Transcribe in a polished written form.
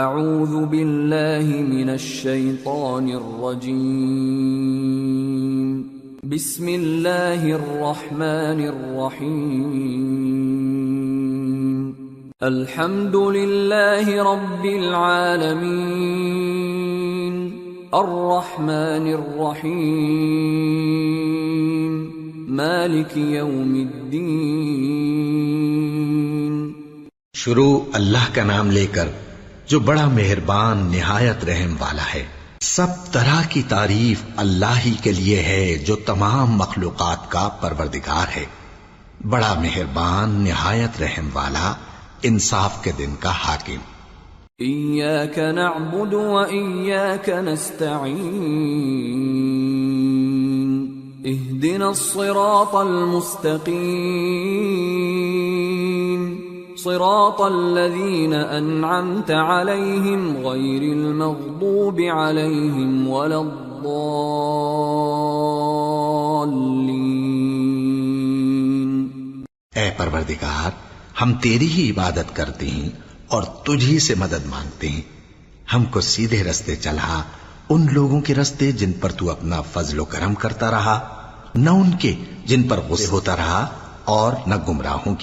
اعوذ باللہ من الشیطان الرجیم بسم اللہ الرحمن الرحیم الحمد للہ رب العالمین الرحمن الرحیم مالک یوم الدین۔ شروع اللہ کا نام لے کر جو بڑا مہربان نہایت رحم والا ہے۔ سب طرح کی تعریف اللہ ہی کے لیے ہے جو تمام مخلوقات کا پروردگار ہے، بڑا مہربان نہایت رحم والا، انصاف کے دن کا حاکم۔ ایاک نعبد و ایاک نستعین اہدنا الصراط المستقیم صراط الذین انعمت علیہم غیر المغضوب علیہم ولا الضالین۔ اے پروردگار، ہم تیری ہی عبادت کرتے ہیں اور تجھ ہی سے مدد مانگتے ہیں، ہم کو سیدھے رستے چلا، ان لوگوں کے رستے جن پر تو اپنا فضل و کرم کرتا رہا، نہ ان کے جن پر غصے ہوتا رہا، اور نہ گمراہوں کی۔